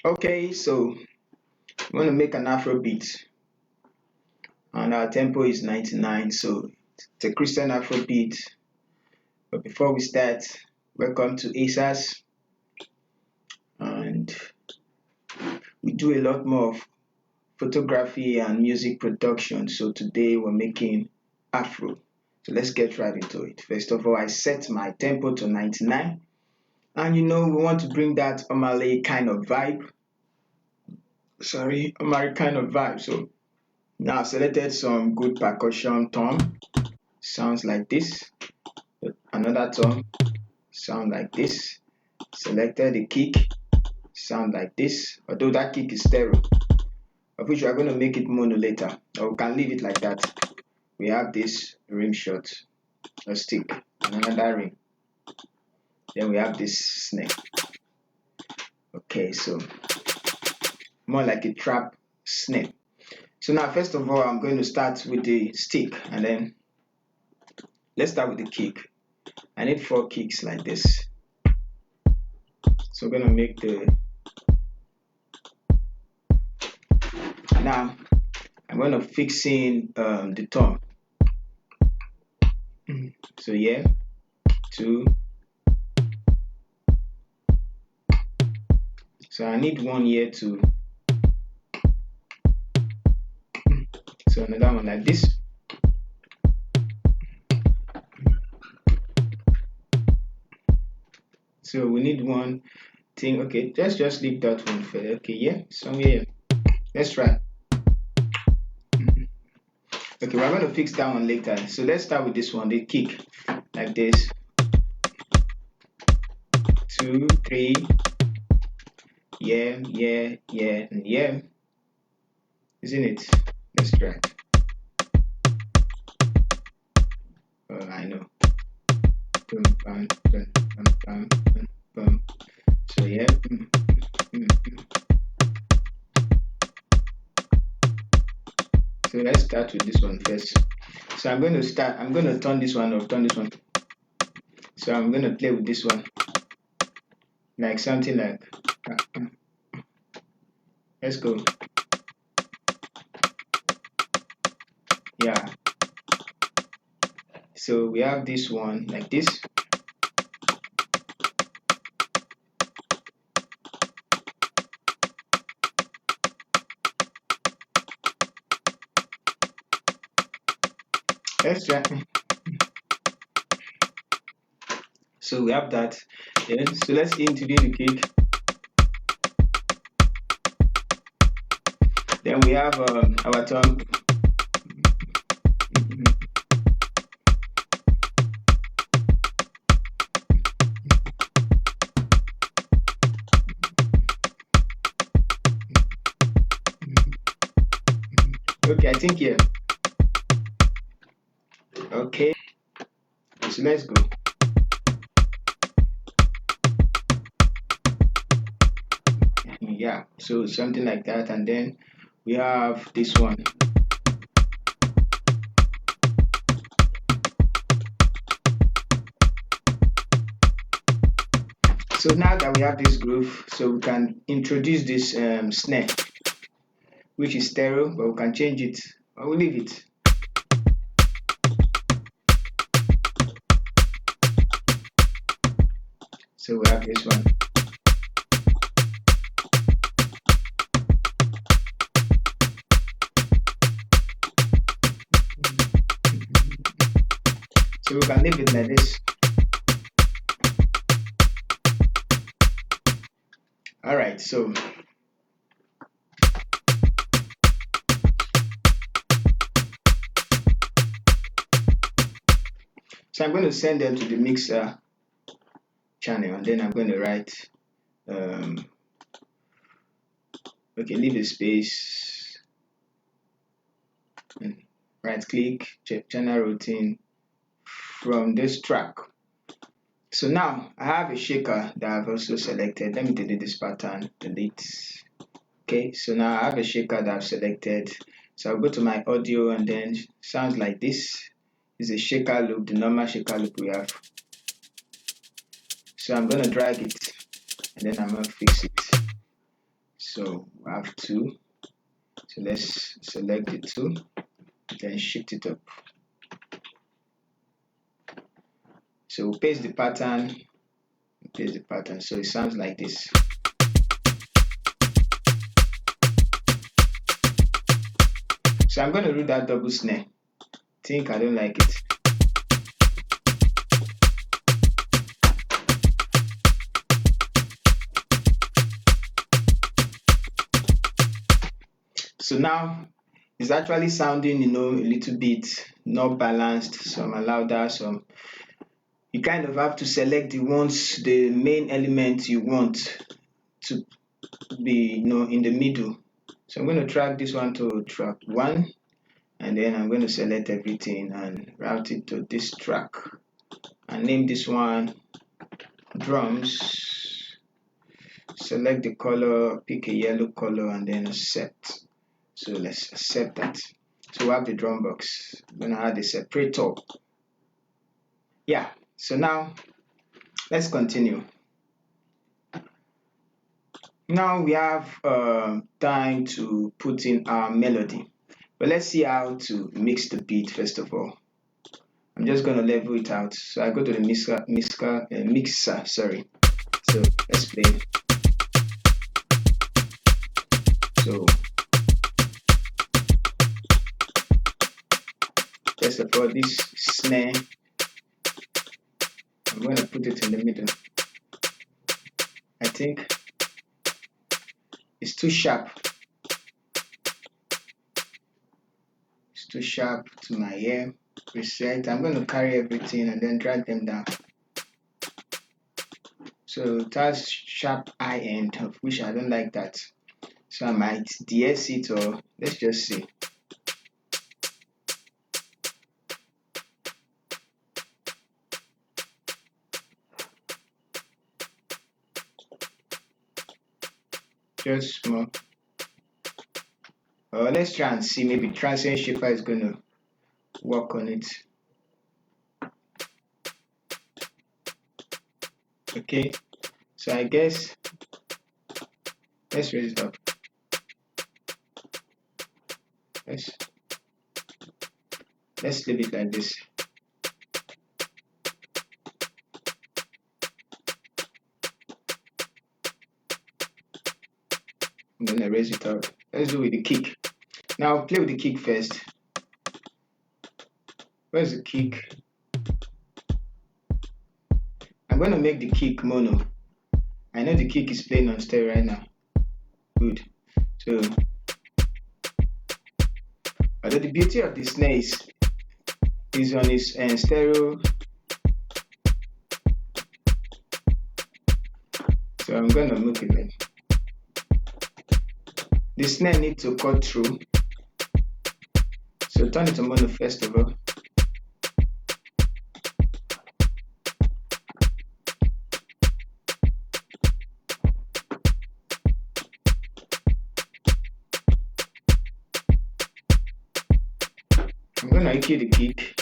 Okay, so I'm going to make an Afro beat, and our tempo is 99. So it's a Christian Afro beat. But before we start, welcome to ASAS, and we do a lot more of photography and music production. So today we're making Afro. So let's get right into it. First of all, I set my tempo to 99, and we want to bring that Omale kind of vibe. Omale kind of vibe. So now I selected some good percussion tone. Sounds like this. Another tone. Sound like this. Selected the kick. Sound like this. Although that kick is stereo, of which we are going to make it mono later, or we can leave it like that. We have this rim shot, a stick, and another ring. Then we have this snare. Okay, so more like a trap snare. So now, first of all, I'm going to start with the stick, and then let's start with the kick. I need 4 kicks like this. So we're going to make now I'm going to fix in the tone. So yeah, 2. So I need 1 here to. So another one like this. So we need one thing. Okay, let's just leave that one for. Okay, yeah, somewhere here. Let's try. Okay, we're going to fix that one later. So let's start with this one, the kick, like this. 2, 3. Yeah, yeah, yeah, and yeah. Isn't it? Let's try. Oh, I know. Boom, bam, bam, bam, bam, bam, bam. So yeah. So let's start with this one first. So I'm going to turn this one off, turn this one. So I'm going to play with this one. Like something like, let's go. Yeah. So we have this one like this. Let's try. So we have that. Yeah. So let's introduce the kick. Then we have our tongue. Okay, I think here. Okay, so let's go. Yeah, so something like that, and then we have this one. So now that we have this groove, so we can introduce this snare, which is stereo, but we can change it, or we'll leave it. So we have this one. So we can leave it like this. All right, so I'm going to send them to the mixer channel, and then I'm going to write okay, leave a space and right click, check channel routine from this track. So now I have a shaker that I've also selected. Let me delete this pattern, delete. Okay, so now I have a shaker that I've selected. So I'll go to my audio, and then sounds like this is a shaker loop, the normal shaker loop we have. So I'm going to drag it, and then I'm going to fix it. So we have 2. So let's select the 2, then shift it up. So we'll paste the pattern, so it sounds like this. So I'm going to do that double snare. I don't like it. So now it's actually sounding, a little bit not balanced. Some are louder, some. You kind of have to select the main element you want to be, in the middle. So I'm going to track this one to track 1, and then I'm going to select everything and route it to this track, and name this one drums. Select the color, pick a yellow color, and then accept. So let's accept that. So we have the drum box. I'm going to add a separator. Yeah, so now let's continue. Now we have time to put in our melody, but let's see how to mix the beat first of all. I'm just going to level it out. So I go to the mixer, sorry. So let's play. So first of all, this snare, I'm going to put it in the middle. I think it's too sharp. It's too sharp to my ear. Reset. I'm going to carry everything and then drag them down. So it has sharp high end, of which I don't like that. So I might DS it, or let's just see. Just small. Let's try and see, maybe transient shaper is going to work on it. Okay, so I guess let's raise it up. Let's leave it like this. I'm gonna raise it up. Let's do with the kick. Now I'll play with the kick first. Where's the kick? I'm gonna make the kick mono. I know the kick is playing on stereo right now. Good. So, although the beauty of the snare is on its stereo. So I'm gonna look at it. The snare needs to cut through. So turn it to mono first of all. I'm gonna EQ the kick.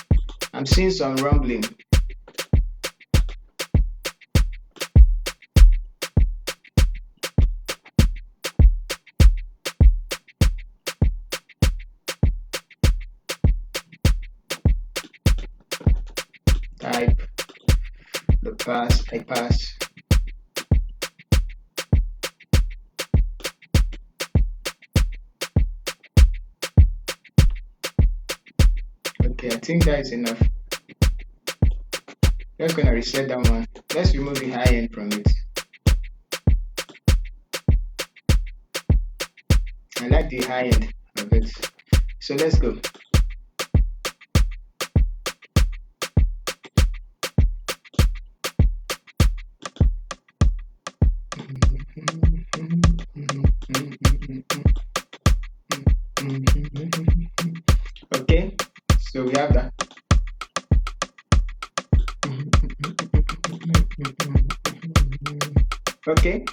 I'm seeing some rumbling. Type the pass, I pass. Okay, I think that is enough. Just gonna reset that one. Let's remove the high end from it. I like the high end of it. So let's go. Okay, so we have that. Okay.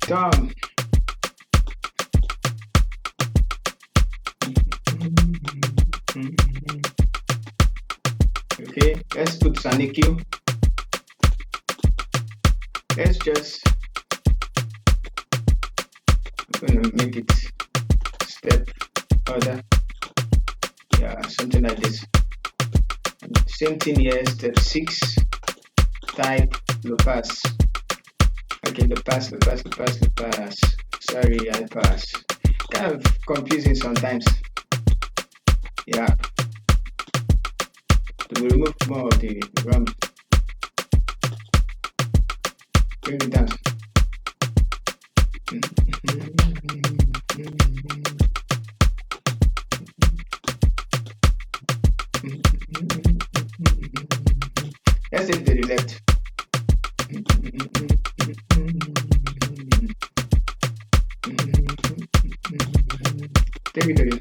Tom. Okay, let's put Sonic Q. Let's just, I'm gonna make it step further. Yeah, something like this. Same thing here, step 6, type low pass. Okay, low pass. Sorry, I pass. Kind of confusing sometimes. Yeah. To remove more of the RAM. Bring it down. Let's take it to the left. Take it to the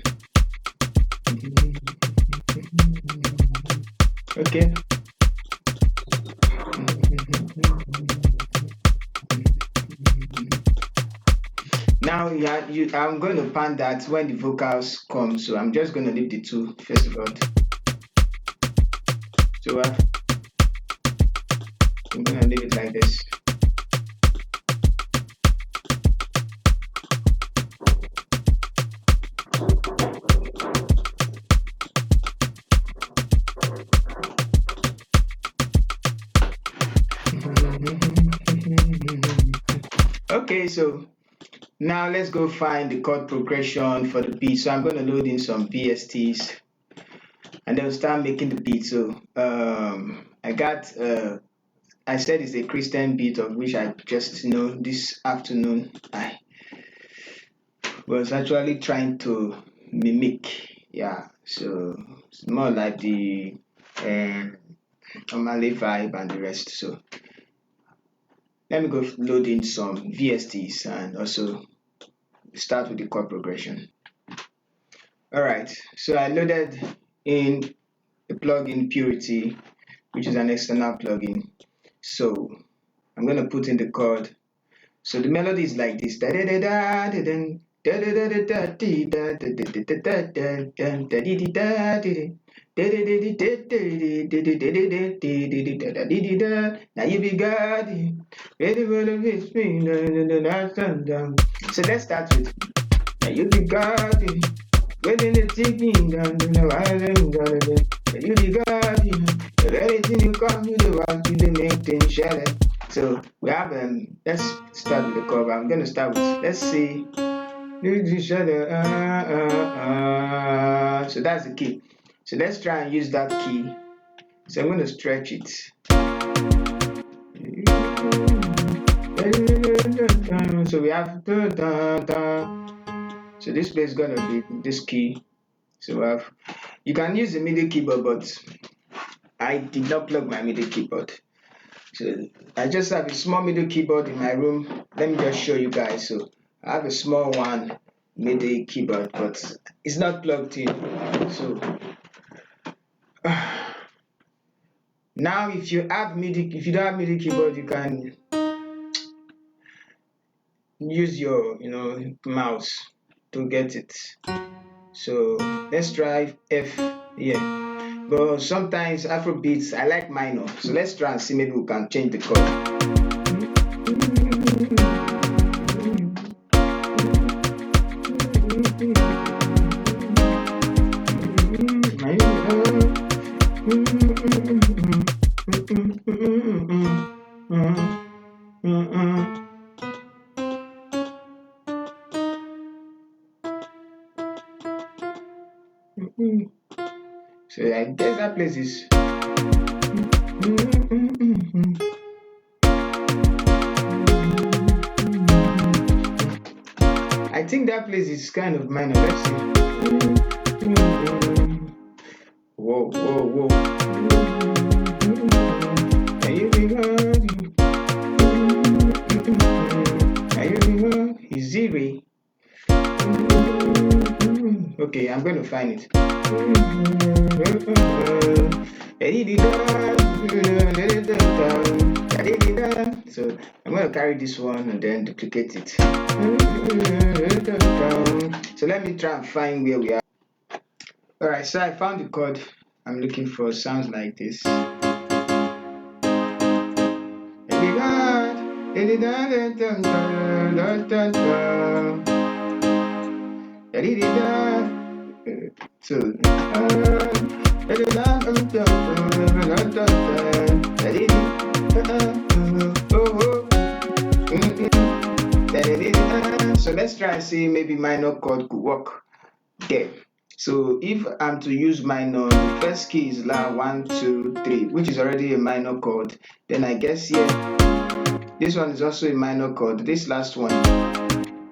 okay. Now I'm going to pan that when the vocals come, so I'm just going to leave the two first of all. So I'm going to leave it like this. Okay, so now let's go find the chord progression for the beat. So I'm going to load in some VSTs and then start making the beat. So I said it's a Christian beat, of which I just know this afternoon I was actually trying to mimic. Yeah, so it's more like the Omale vibe and the rest. So let me go load in some VSTs and also start with the chord progression. Alright, so I loaded in the plugin Purity, which is an external plugin. So I'm going to put in the chord. So the melody is like this. Now you be God. So let's start with now you be God. When the ticking down, you be God. Anything you come to the world, you make things shine. So we have let's start with the chord. I'm gonna start with let's see. So that's the key. So let's try and use that key. So I'm gonna stretch it. So we have so this place is gonna be this key. So we have you can use the MIDI keyboard, but I did not plug my MIDI keyboard. So I just have a small MIDI keyboard in my room. Let me just show you guys. So I have a small one MIDI keyboard, but it's not plugged in. So now if you don't have MIDI keyboard, you can use your mouse to get it. So let's try F here. But sometimes Afro beats I like minor. So let's try and see maybe we can change the chord. So I guess that place is I think that place is kind of minor. Let's see. Whoa. Can you be God? Is zero. Okay, I'm going to find it. So I'm going to carry this one and then duplicate it. So let me try and find where we are. Alright, so I found the chord I'm looking for. Sounds like this. So so let's try and see maybe minor chord could work there. So if I'm to use minor, the first key is La 1, 2, 3, which is already a minor chord. Then I guess here, this one is also a minor chord. This last one,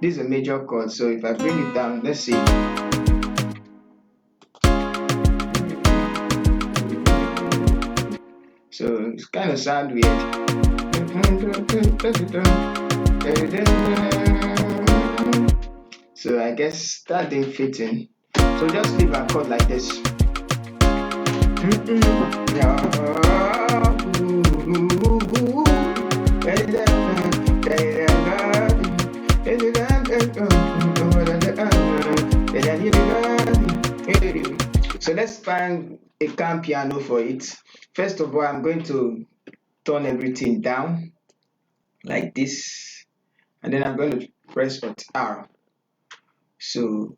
this is a major chord. So if I bring it down, let's see. So it's kind of sound weird. So I guess that didn't fit in. So just leave a chord like this. So let's find a calm piano for it. First of all, I'm going to turn everything down like this, and then I'm going to press R. So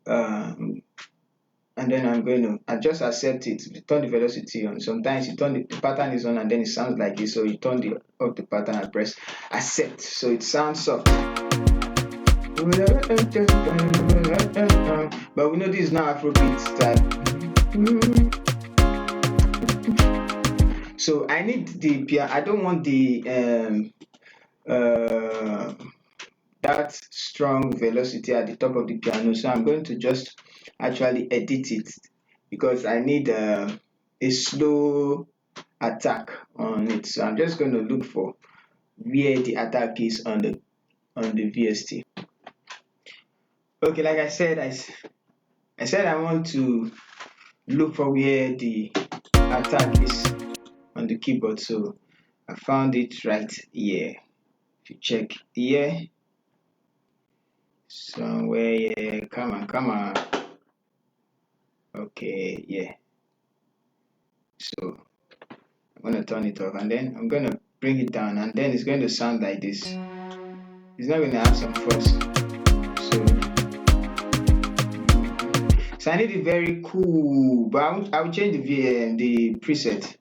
and then I'm going to just accept it. Turn the velocity on. Sometimes you turn the pattern is on and then it sounds like this. So you turn up the pattern and press accept. So it sounds soft. But we know this is now Afro Beat style. So I need the piano. I don't want the that strong velocity at the top of the piano. So I'm going to just actually edit it because I need a slow attack on it. So I'm just going to look for where the attack is on the VST. Okay, like I said, I said I want to look for where the attack is on the keyboard. So I found it right here. If you check here, somewhere here, come on. Okay, yeah. So I'm going to turn it off and then I'm going to bring it down and then it's going to sound like this. It's not going to have some force. So I need it very cool, but I will change the preset.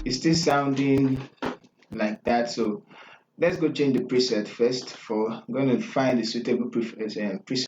It's still sounding like that, so let's go change the preset first. I'm going to find the suitable preset.